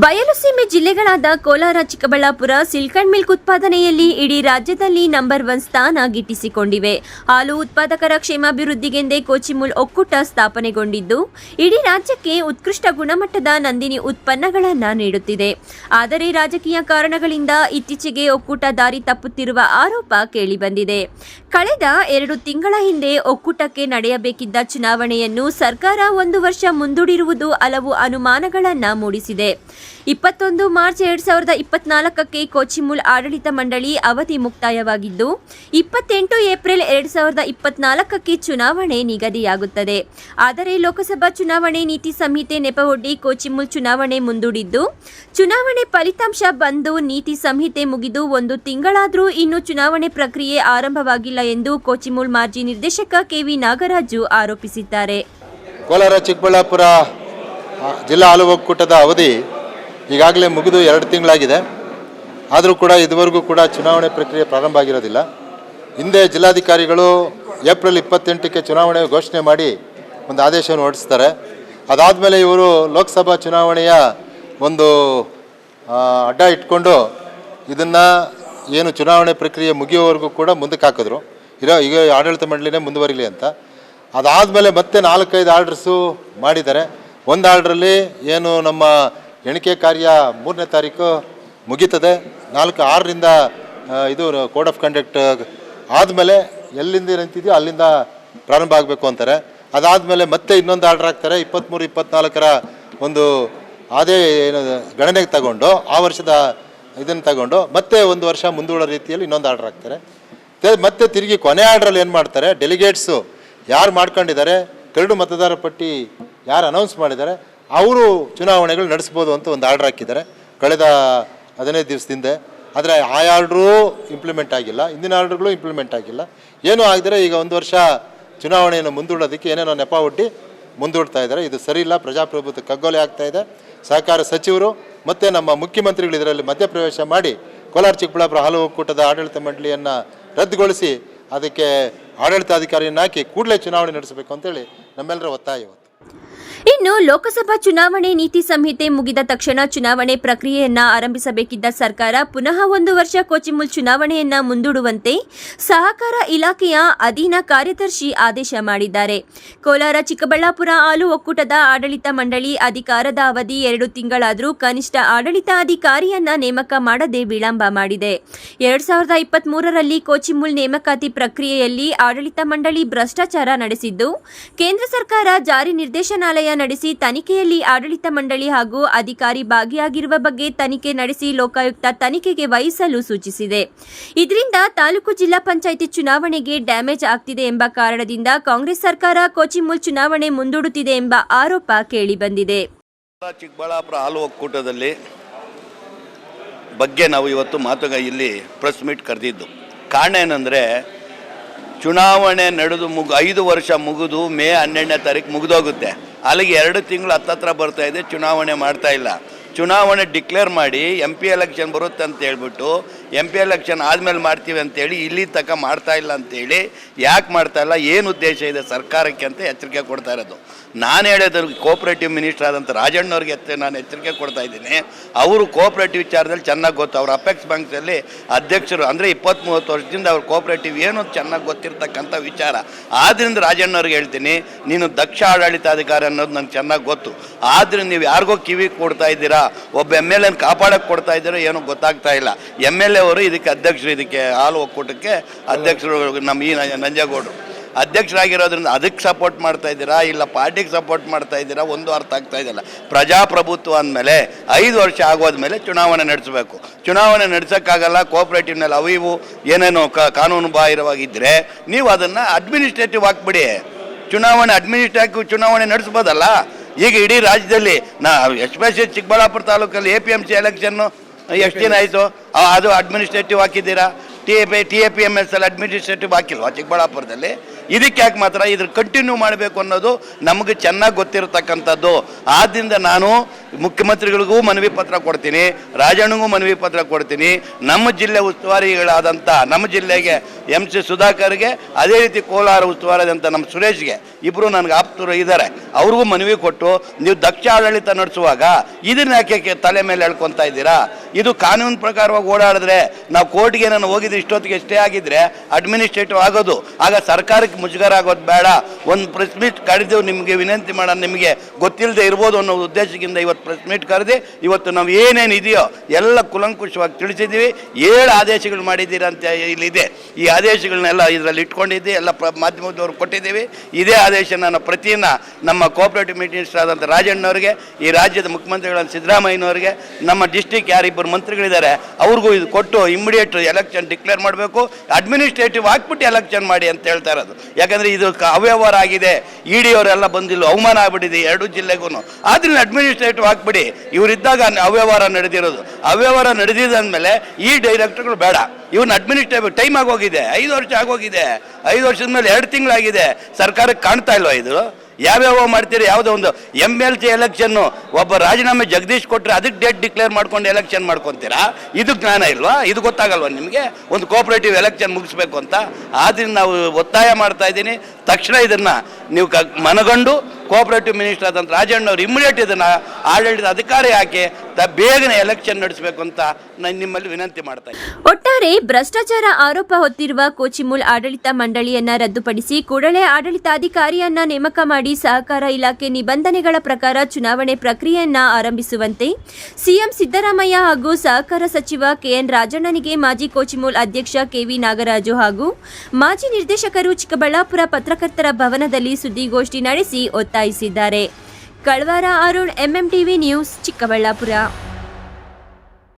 ಬಯಲುಸೀಮೆ ಜಿಲ್ಲೆಗಳಾದ Kolar, Chikkaballapur silk milk ಉತ್ಪಾದನೆಯಲ್ಲಿ ಇಡೀ ರಾಜ್ಯದಲ್ಲಿ ನಂಬರ್ 1 ಸ್ಥಾನ ಗಿಟ್ಟಿಸಿಕೊಂಡಿವೆ. ಹಾಲು ಉತ್ಪಾದಕರ ಕ್ಷೇಮಾಭಿವೃದ್ಧಿಗೆಂದೇ ಕೋಚಿಮುಲ್ ಒಕ್ಕೂಟ ಸ್ಥಾಪನೆಗೊಂಡಿದ್ದು, ಇಡೀ ರಾಜ್ಯಕ್ಕೆ ಉತ್ಕೃಷ್ಟ ಗುಣಮಟ್ಟದ ನಂದಿನಿ ಉತ್ಪನ್ನಗಳನ್ನು ನೀಡುತ್ತಿದೆ. ಆದರೆ ರಾಜಕೀಯ ಕಾರಣಗಳಿಂದ ಇತ್ತೀಚೆಗೆ ಒಕ್ಕೂಟ ದಾರಿ ತಪ್ಪುತ್ತಿರುವ ಆರೋಪ ಕೇಳಿಬಂದಿದೆ. ಕಳೆದ 2 ತಿಂಗಳ ಹಿಂದೆ ಒಕ್ಕೂಟಕ್ಕೆ ನಡೆಯಬೇಕಿದ್ದ ಚುನಾವಣೆಯನ್ನು ಸರ್ಕಾರ 1 ವರ್ಷ ಮುಂದೂಡಿರುವುದು ಹಲವು ಅನುಮಾನಗಳನ್ನು ಮೂಡಿಸಿದೆ. 21 ಮಾರ್ಚ್ 2024ಕ್ಕೆ ಕೋಚಿಮುಲ್ ಆಡಳಿತ ಮಂಡಳಿ ಅವಧಿ ಮುಕ್ತಾಯವಾಗಿದ್ದು, 28 ಏಪ್ರಿಲ್ 2024ಕ್ಕೆ ಚುನಾವಣೆ ನಿಗದಿಯಾಗುತ್ತದೆ. ಆದರೆ ಲೋಕಸಭಾ ಚುನಾವಣೆ ನೀತಿ ಸಂಹಿತೆ ನೆಪವೊಡ್ಡಿ ಕೋಚಿಮುಲ್ ಚುನಾವಣೆ ಮುಂದೂಡಿದ್ದು, ಚುನಾವಣೆ ಫಲಿತಾಂಶ ಬಂದು ನೀತಿ ಸಂಹಿತೆ ಮುಗಿದು 1 ತಿಂಗಳಾದರೂ ಇನ್ನೂ ಚುನಾವಣೆ ಪ್ರಕ್ರಿಯೆ ಆರಂಭವಾಗಿಲ್ಲ ಎಂದು ಕೋಚಿಮುಲ್ ಮಾಜಿ ನಿರ್ದೇಶಕ ಕೆವಿ ನಾಗರಾಜು ಆರೋಪಿಸಿದ್ದಾರೆ. ಕೋಲಾರ, ಚಿಕ್ಕಬಳ್ಳಾಪುರ ಜಿಲ್ಲಾ ಹಾಲು ಒಕ್ಕೂಟದ ಅವಧಿ ಈಗಾಗಲೇ ಮುಗಿದು 2 ತಿಂಗಳಾಗಿದೆ. ಆದರೂ ಕೂಡ ಇದುವರೆಗೂ ಕೂಡ ಚುನಾವಣೆ ಪ್ರಕ್ರಿಯೆ ಪ್ರಾರಂಭ ಆಗಿರೋದಿಲ್ಲ. ಹಿಂದೆ ಜಿಲ್ಲಾಧಿಕಾರಿಗಳು ಏಪ್ರಿಲ್ 28ಕ್ಕೆ ಚುನಾವಣೆ ಘೋಷಣೆ ಮಾಡಿ ಒಂದು ಆದೇಶವನ್ನು ಹೊರಡಿಸ್ತಾರೆ. ಅದಾದಮೇಲೆ ಇವರು ಲೋಕಸಭಾ ಚುನಾವಣೆಯ ಒಂದು ಅಡ್ಡ ಇಟ್ಕೊಂಡು ಇದನ್ನು ಏನು ಚುನಾವಣೆ ಪ್ರಕ್ರಿಯೆ ಮುಗಿಯೋವರೆಗೂ ಕೂಡ ಮುಂದಕ್ಕೆ ಹಾಕಿದ್ರು. ಈಗ ಆಡಳಿತ ಮಂಡಳಿನೇ ಮುಂದುವರಿಲಿ ಅಂತ. ಅದಾದಮೇಲೆ ಮತ್ತೆ 4-5 ಆರ್ಡರ್ಸು ಮಾಡಿದ್ದಾರೆ. ಒಂದು ಆರ್ಡ್ರಲ್ಲಿ ಏನು ನಮ್ಮ ಎಣಿಕೆ ಕಾರ್ಯ 3ನೇ ತಾರೀಕು ಮುಗೀತದೆ. 4-6ರಿಂದ ಇದು ಕೋಡ್ ಆಫ್ ಕಂಡಕ್ಟ್ ಆದಮೇಲೆ ಎಲ್ಲಿಂದ ನಿಂತಿದೆಯೋ ಅಲ್ಲಿಂದ ಪ್ರಾರಂಭ ಆಗಬೇಕು ಅಂತಾರೆ. ಅದಾದಮೇಲೆ ಮತ್ತೆ ಇನ್ನೊಂದು ಆರ್ಡ್ರ್ ಹಾಕ್ತಾರೆ. 23-24ರ ಒಂದು ಅದೇ ಏನು ಗಣನೆಗೆ ತಗೊಂಡು ಆ ವರ್ಷದ ಇದನ್ನು ತಗೊಂಡು ಮತ್ತೆ 1 ವರ್ಷ ಮುಂದೂಡೋ ರೀತಿಯಲ್ಲಿ ಇನ್ನೊಂದು ಆರ್ಡ್ರ್ ಹಾಕ್ತಾರೆ. ಮತ್ತೆ ತಿರುಗಿ ಕೊನೆ ಆರ್ಡ್ರಲ್ಲಿ ಏನು ಮಾಡ್ತಾರೆ, ಡೆಲಿಗೇಟ್ಸು ಯಾರು ಮಾಡ್ಕೊಂಡಿದ್ದಾರೆ, ಕರಡು ಮತದಾರ ಪಟ್ಟಿ ಯಾರು ಅನೌನ್ಸ್ ಮಾಡಿದ್ದಾರೆ ಅವರು ಚುನಾವಣೆಗಳು ನಡೆಸ್ಬೋದು ಅಂತ ಒಂದು ಆರ್ಡ್ರ್ ಹಾಕಿದ್ದಾರೆ ಕಳೆದ 15 ದಿವಸದಿಂದ. ಆದರೆ ಆ ಆರ್ಡ್ರೂ ಇಂಪ್ಲಿಮೆಂಟ್ ಆಗಿಲ್ಲ, ಹಿಂದಿನ ಆರ್ಡ್ರ್ಗಳು ಇಂಪ್ಲಿಮೆಂಟ್ ಆಗಿಲ್ಲ. ಏನೂ ಆಗಿದ್ರೆ ಈಗ 1 ವರ್ಷ ಚುನಾವಣೆಯನ್ನು ಮುಂದೂಡೋದಕ್ಕೆ ಏನೇನೋ ನೆಪ ಒಡ್ಡಿ ಮುಂದೂಡ್ತಾ ಇದ್ದಾರೆ. ಇದು ಸರಿ ಇಲ್ಲ. ಪ್ರಜಾಪ್ರಭುತ್ವ ಕಗ್ಗೊಲೆ ಆಗ್ತಾ ಇದೆ. ಸಹಕಾರ ಸಚಿವರು ಮತ್ತು ನಮ್ಮ ಮುಖ್ಯಮಂತ್ರಿಗಳು ಇದರಲ್ಲಿ ಮಧ್ಯಪ್ರವೇಶ ಮಾಡಿ ಕೋಲಾರ, ಚಿಕ್ಕಬಳ್ಳಾಪುರ ಹಾಲು ಒಕ್ಕೂಟದ ಆಡಳಿತ ಮಂಡಳಿಯನ್ನು ರದ್ದುಗೊಳಿಸಿ ಅದಕ್ಕೆ ಆಡಳಿತಾಧಿಕಾರಿಯನ್ನು ಹಾಕಿ ಕೂಡಲೇ ಚುನಾವಣೆ ನಡೆಸಬೇಕು ಅಂತೇಳಿ ನಮ್ಮೆಲ್ಲರ ಒತ್ತಾಯ ಇವತ್ತು. ಇನ್ನು ಲೋಕಸಭಾ ಚುನಾವಣೆ ನೀತಿ ಸಂಹಿತೆ ಮುಗಿದ ತಕ್ಷಣ ಚುನಾವಣೆ ಪ್ರಕ್ರಿಯೆಯನ್ನ ಆರಂಭಿಸಬೇಕಿದ್ದ ಸರ್ಕಾರ ಪುನಃ 1 ವರ್ಷ ಕೋಚಿಮುಲ್ ಚುನಾವಣೆಯನ್ನ ಮುಂದೂಡುವಂತೆ ಸಹಕಾರ ಇಲಾಖೆಯ ಅಧೀನ ಕಾರ್ಯದರ್ಶಿ ಆದೇಶ ಮಾಡಿದ್ದಾರೆ. ಕೋಲಾರ, ಚಿಕ್ಕಬಳ್ಳಾಪುರ ಹಾಲು ಒಕ್ಕೂಟದ ಆಡಳಿತ ಮಂಡಳಿ ಅಧಿಕಾರದ ಅವಧಿ 2 ತಿಂಗಳಾದರೂ ಕನಿಷ್ಠ ಆಡಳಿತಾಧಿಕಾರಿಯನ್ನ ನೇಮಕ ಮಾಡದೆ ವಿಳಂಬ ಮಾಡಿದೆ. 2023ರಲ್ಲಿ ಕೋಚಿಮುಲ್ ನೇಮಕಾತಿ ಪ್ರಕ್ರಿಯೆಯಲ್ಲಿ ಆಡಳಿತ ಮಂಡಳಿ ಭ್ರಷ್ಟಾಚಾರ ನಡೆಸಿದ್ದು, ಕೇಂದ್ರ ಸರ್ಕಾರ ಜಾರಿ ನಿರ್ದೇಶನಾಲಯ ನಡೆಸಿ ತನಿಖೆಯಲ್ಲಿ ಆಡಳಿತ ಮಂಡಳಿ ಹಾಗೂ ಅಧಿಕಾರಿ ಭಾಗಿಯಾಗಿರುವ ಬಗ್ಗೆ ತನಿಖೆ ನಡೆಸಿ ಲೋಕಾಯುಕ್ತ ತನಿಖೆಗೆ ವಹಿಸಲು ಸೂಚಿಸಿದೆ. ಇದರಿಂದ ತಾಲೂಕು ಜಿಲ್ಲಾ ಪಂಚಾಯಿತಿ ಚುನಾವಣೆಗೆ ಡ್ಯಾಮೇಜ್ ಆಗ್ತಿದೆ ಎಂಬ ಕಾರಣದಿಂದ ಕಾಂಗ್ರೆಸ್ ಸರ್ಕಾರ ಕೋಚಿಮುಲ್ ಚುನಾವಣೆ ಮುಂದೂಡುತ್ತಿದೆ ಎಂಬ ಆರೋಪ ಕೇಳಿಬಂದಿದೆ. ಚಿಕ್ಕಬಳ್ಳಾಪುರ ಹಾಲು ಒಕ್ಕೂಟದಲ್ಲಿ ಬಗ್ಗೆ ನಾವು ಇವತ್ತು ಇಲ್ಲಿ ಪ್ರೆಸ್ ಮೀಟ್ ಕರೆದಿದ್ದು ಕಾರಣ ಏನಂದರೆ, ಚುನಾವಣೆ ನಡೆದು 5 ವರ್ಷ ಮುಗಿದು ಮೇ 12ನೇ ತಾರೀಕು ಮುಗಿದೋಗುತ್ತೆ. ಅಲ್ಲಿಗೆ 2 ತಿಂಗಳು ಹತ್ತತ್ರ ಬರ್ತಾ ಇದೆ, ಚುನಾವಣೆ ಮಾಡ್ತಾ ಇಲ್ಲ. ಚುನಾವಣೆ ಡಿಕ್ಲೇರ್ ಮಾಡಿ MP ಎಲೆಕ್ಷನ್ ಬರುತ್ತೆ ಅಂತ ಹೇಳ್ಬಿಟ್ಟು MP ಎಲೆಕ್ಷನ್ ಆದಮೇಲೆ ಮಾಡ್ತೀವಿ ಅಂತೇಳಿ ಇಲ್ಲಿ ತನಕ ಮಾಡ್ತಾ ಇಲ್ಲ ಅಂತೇಳಿ. ಯಾಕೆ ಮಾಡ್ತಾ ಇಲ್ಲ, ಏನು ಉದ್ದೇಶ ಇದೆ ಸರ್ಕಾರಕ್ಕೆ ಅಂತ ಎಚ್ಚರಿಕೆ ಕೊಡ್ತಾ ಇರೋದು. ನಾನು ಹೇಳೋದು ಕೋಆಪರೇಟಿವ್ ಮಿನಿಸ್ಟರ್ ಆದಂಥ ರಾಜಣ್ಣವ್ರಿಗೆ ನಾನು ಎಚ್ಚರಿಕೆ ಕೊಡ್ತಾ ಇದ್ದೀನಿ. ಅವರು ಕೋಆಪರೇಟಿವ್ ವಿಚಾರದಲ್ಲಿ ಚೆನ್ನಾಗಿ ಗೊತ್ತು. ಅವರು ಅಪೆಕ್ಸ್ ಬ್ಯಾಂಕ್ಸಲ್ಲಿ ಅಧ್ಯಕ್ಷರು, ಅಂದರೆ 20-30 ವರ್ಷದಿಂದ ಅವ್ರ ಕೋಆಪರೇಟಿವ್ ಏನು ಚೆನ್ನಾಗಿ ಗೊತ್ತಿರ್ತಕ್ಕಂಥ ವಿಚಾರ. ಆದ್ದರಿಂದ ರಾಜಣ್ಣವ್ರಿಗೆ ಹೇಳ್ತೀನಿ, ನೀನು ದಕ್ಷ ಆಡಳಿತಾಧಿಕಾರಿ ಅನ್ನೋದು ನನಗೆ ಚೆನ್ನಾಗಿ ಗೊತ್ತು. ಆದ್ದರಿಂದ ನೀವು ಯಾರಿಗೋ ಕಿವಿ ಕೊಡ್ತಾ ಇದ್ದೀರಾ, ಒಬ್ಬ MLA ಕಾಪಾಡೋಕ್ಕೆ ಕೊಡ್ತಾ ಇದ್ದೀರೋ ಏನೋ ಗೊತ್ತಾಗ್ತಾ ಇಲ್ಲ. MLA ಅವರು ಇದಕ್ಕೆ ಅಧ್ಯಕ್ಷರು, ಇದಕ್ಕೆ ಹಾಲು ಒಕ್ಕೂಟಕ್ಕೆ ಅಧ್ಯಕ್ಷರು ನಮ್ಮ ಈ ನಂಜೇಗೌಡರು ಅಧ್ಯಕ್ಷರಾಗಿರೋದ್ರಿಂದ ಅದಕ್ಕೆ ಸಪೋರ್ಟ್ ಮಾಡ್ತಾ ಇದ್ದೀರಾ ಇಲ್ಲ ಪಾರ್ಟಿಗೆ ಸಪೋರ್ಟ್ ಮಾಡ್ತಾ ಇದ್ದೀರಾ ಒಂದು ಅರ್ಥ ಆಗ್ತಾ ಇದೆಯಲ್ಲ. ಪ್ರಜಾಪ್ರಭುತ್ವ ಅಂದಮೇಲೆ 5 ವರ್ಷ ಆಗೋದ್ಮೇಲೆ ಚುನಾವಣೆ ನಡೆಸಬೇಕು. ಚುನಾವಣೆ ನಡೆಸೋಕ್ಕಾಗಲ್ಲ. ಕೋಆಪರೇಟಿವ್ನಲ್ಲಿ ಅವು ಇವು ಏನೇನೋ ಕಾನೂನು ಬಾಹಿರವಾಗಿದ್ದರೆ ನೀವು ಅದನ್ನು ಅಡ್ಮಿನಿಸ್ಟ್ರೇಟಿವ್ ಹಾಕ್ಬಿಡಿ. ಅಡ್ಮಿನಿಸ್ಟ್ರೇಟಿವ್ ಚುನಾವಣೆ ನಡೆಸ್ಬೋದಲ್ಲ. ಈಗ ಇಡೀ ರಾಜ್ಯದಲ್ಲಿ ಎಸ್ಪೆಷಲಿ ಚಿಕ್ಕಬಳ್ಳಾಪುರ ತಾಲೂಕಲ್ಲಿ APMC ಎಲೆಕ್ಷನ್ನು ಎಷ್ಟು ದಿನ ಆಯಿತು, ಅದು ಅಡ್ಮಿನಿಸ್ಟ್ರೇಟಿವ್ ಹಾಕಿದ್ದೀರಾ. TAPMS ಅಲ್ಲಿ ಅಡ್ಮಿನಿಸ್ಟ್ರೇಟಿವ್ ಹಾಕಿಲ್ವಾ ಚಿಕ್ಕಬಳ್ಳಾಪುರದಲ್ಲಿ? ಇದಕ್ಕೆ ಯಾಕೆ ಮಾತ್ರ ಇದ್ರ ಕಂಟಿನ್ಯೂ ಮಾಡಬೇಕು ಅನ್ನೋದು ನಮಗೆ ಚೆನ್ನಾಗಿ ಗೊತ್ತಿರತಕ್ಕಂಥದ್ದು. ಆದ್ದರಿಂದ ನಾನು ಮುಖ್ಯಮಂತ್ರಿಗಳಿಗೂ ಮನವಿ ಪತ್ರ ಕೊಡ್ತೀನಿ, ರಾಜಣ್ಣಗೂ ಮನವಿ ಪತ್ರ ಕೊಡ್ತೀನಿ. ನಮ್ಮ ಜಿಲ್ಲೆ ಉಸ್ತುವಾರಿಗಳಾದಂಥ ನಮ್ಮ ಜಿಲ್ಲೆಗೆ MC ಸುಧಾಕರ್ಗೆ, ಅದೇ ರೀತಿ ಕೋಲಾರ ಉಸ್ತುವಾರಿಯಾದಂಥ ನಮ್ಮ ಸುರೇಶ್ಗೆ ಇಬ್ಬರು ನನಗೆ ಆಪ್ತರು ಇದ್ದಾರೆ, ಅವ್ರಿಗೂ ಮನವಿ ಕೊಟ್ಟು ನೀವು ದಕ್ಷ ಆಡಳಿತ ನಡೆಸುವಾಗ ಇದನ್ನ ಯಾಕೆ ತಲೆ ಮೇಲೆ ಎಳ್ಕೊತಾ ಇದ್ದೀರಾ? ಇದು ಕಾನೂನು ಪ್ರಕಾರವಾಗಿ ಓಡಾಡಿದ್ರೆ ನಾವು ಕೋರ್ಟ್ಗೆ ನಾನು ಹೋಗಿದ್ದು ಇಷ್ಟೊತ್ತಿಗೆ ಎಷ್ಟೇ ಆಗಿದ್ರೆ ಅಡ್ಮಿನಿಸ್ಟ್ರೇಟಿವ್ ಆಗೋದು, ಆಗ ಸರ್ಕಾರಕ್ಕೆ ಮುಜುಗರ ಆಗೋದು ಬೇಡ. ಒಂದು ಪ್ರೆಸ್ ಮೀಟ್ ಕರೆದು ನಿಮಗೆ ವಿನಂತಿ ಮಾಡೋಣ, ನಿಮಗೆ ಗೊತ್ತಿಲ್ಲದೆ ಇರ್ಬೋದು ಅನ್ನೋ ಉದ್ದೇಶದಿಂದ ಇವತ್ತು ಪ್ರೆಸ್ ಮೀಟ್ ಕರೆದು ಇವತ್ತು ನಾವು ಏನೇನು ಇದೆಯೋ ಎಲ್ಲ ಕುಲಂಕುಷವಾಗಿ ತಿಳಿಸಿದ್ದೀವಿ. 7 ಆದೇಶಗಳು ಮಾಡಿದ್ದೀರಾ ಅಂತ ಇಲ್ಲಿದೆ. ಈ ಆದೇಶಗಳನ್ನೆಲ್ಲ ಇದರಲ್ಲಿ ಇಟ್ಕೊಂಡಿದ್ದೆ, ಎಲ್ಲ ಮಾಧ್ಯಮದವ್ರು ಕೊಟ್ಟಿದ್ದೀವಿ. ಇದೇ ಆದೇಶ ನಾನು ಪ್ರತಿನ ನಮ್ಮ ಕೋಆಪರೇಟಿವ್ ಮಿನಿಸ್ಟರ್ ಆದಂಥ ರಾಜಣ್ಣವ್ರಿಗೆ, ಈ ರಾಜ್ಯದ ಮುಖ್ಯಮಂತ್ರಿಗಳಾದ ಸಿದ್ದರಾಮಯ್ಯನವ್ರಿಗೆ, ನಮ್ಮ ಡಿಸ್ಟಿಕ್ ಯಾರಿಬ್ಬರು ಮಂತ್ರಿಗಳಿದ್ದಾರೆ ಅವ್ರಿಗೂ ಇದು ಕೊಟ್ಟು ಇಮ್ಮಿಡಿಯೇಟ್ ಎಲೆಕ್ಷನ್ ಡಿಕ್ಲೇರ್ ಮಾಡಬೇಕು, ಅಡ್ಮಿನಿಸ್ಟ್ರೇಟಿವ್ ಹಾಕ್ಬಿಟ್ಟು ಎಲೆಕ್ಷನ್ ಮಾಡಿ ಅಂತ ಹೇಳ್ತಾ ಇರೋದು. ಯಾಕಂದರೆ ಇದು ಅವ್ಯವಹಾರ ಆಗಿದೆ, ಇಡಿ ಅವರೆಲ್ಲ ಬಂದಿಲ್ಲ, ಅವಮಾನ ಆಗ್ಬಿಟ್ಟಿದೆ 2 ಜಿಲ್ಲೆಗೂ. ಆದ್ರಿಂದ ಅಡ್ಮಿನಿಸ್ಟ್ರೇಟಿವ್ ಹಾಕ್ಬಿಡಿ. ಇವರಿದ್ದಾಗ ಅವ್ಯವಹಾರ ನಡೆದಿರೋದು, ಅವ್ಯವಹಾರ ನಡೆದಿದ್ದಂದಮೇಲೆ ಈ ಡೈರೆಕ್ಟರ್ಗಳು ಬೇಡ, ಇವನ್ನ ಅಡ್ಮಿನಿಸ್ಟ್ರೇಟಿವ್ ಟೈಮ್ ಆಗೋಗಿದೆ, 5 ವರ್ಷ ಆಗೋಗಿದೆ. 5 ವರ್ಷದ ಮೇಲೆ 2 ತಿಂಗಳಾಗಿದೆ. ಸರ್ಕಾರಕ್ಕೆ ಕಾಣ್ತಾ ಇಲ್ವಾ ಇದು? ಯಾವ್ಯಾವ ಮಾಡ್ತೀರಿ? ಯಾವುದೋ ಒಂದು MLC ಎಲೆಕ್ಷನ್ನು ಒಬ್ಬ ರಾಜೀನಾಮೆ ಜಗದೀಶ್ ಕೊಟ್ಟರೆ ಅದಕ್ಕೆ ಡೇಟ್ ಡಿಕ್ಲೇರ್ ಮಾಡ್ಕೊಂಡು ಎಲೆಕ್ಷನ್ ಮಾಡ್ಕೊತೀರಾ? ಇದು ಜ್ಞಾನ ಇಲ್ವಾ? ಇದು ಗೊತ್ತಾಗಲ್ವಾ ನಿಮಗೆ? ಒಂದು ಕೋಆಪರೇಟಿವ್ ಎಲೆಕ್ಷನ್ ಮುಗಿಸ್ಬೇಕು ಅಂತ. ಆದ್ರಿಂದ ನಾವು ಒತ್ತಾಯ ಮಾಡ್ತಾ ಇದ್ದೀನಿ, ತಕ್ಷಣ ಇದನ್ನು ನೀವು ಮನಗಂಡು ಕೋಆಪರೇಟಿವ್ ಮಿನಿಸ್ಟರ್ ಆದಂಥ ರಾಜಣ್ಣವ್ರು ಇಮಿಡಿಯೇಟ್ ಇದನ್ನು ಆಡಳಿತ ಅಧಿಕಾರಿ ಹಾಕಿ ಬೇಗನೆ ಎಲೆಕ್ಷನ್ ನಡೆಸಬೇಕು ಅಂತ ನಾನು ನಿಮ್ಮಲ್ಲಿ ವಿನಂತಿ ಮಾಡ್ತಾ ಇದ್ದೀನಿ. ಒಟ್ಟಾರೆ ಭ್ರಷ್ಟಾಚಾರ ಆರೋಪ ಹೊತ್ತಿರುವ ಕೋಚಿಮುಲ್ ಆಡಳಿತ ಮಂಡಳಿಯನ್ನ ರದ್ದುಪಡಿಸಿ ಕೂಡಲೇ ಆಡಳಿತಾಧಿಕಾರಿಯನ್ನ ನೇಮಕ ಮಾಡಿ ಸಹಕಾರ ಇಲಾಖೆ ನಿಬಂಧನೆಗಳ ಪ್ರಕಾರ ಚುನಾವಣೆ ಪ್ರಕ್ರಿಯೆಯನ್ನ ಆರಂಭಿಸುವಂತೆ ಸಿಎಂ ಸಿದ್ದರಾಮಯ್ಯ ಹಾಗೂ ಸಹಕಾರ ಸಚಿವ ಕೆಎನ್ ರಾಜಣ್ಣನಿಗೆ ಮಾಜಿ ಕೋಚಿಮುಲ್ ಅಧ್ಯಕ್ಷ ಕೆವಿ ನಾಗರಾಜು ಹಾಗೂ ಮಾಜಿ ನಿರ್ದೇಶಕರು ಚಿಕ್ಕಬಳ್ಳಾಪುರ ಪತ್ರಕರ್ತರ ಭವನದಲ್ಲಿ ಸುದ್ದಿಗೋಷ್ಠಿ ನಡೆಸಿ ಒತ್ತಾಯಿಸಿದ್ದಾರೆ. ಕಳ್ವಾರ ಅರುಣ್, MMTV ನ್ಯೂಸ್, ಚಿಕ್ಕಬಳ್ಳಾಪುರ.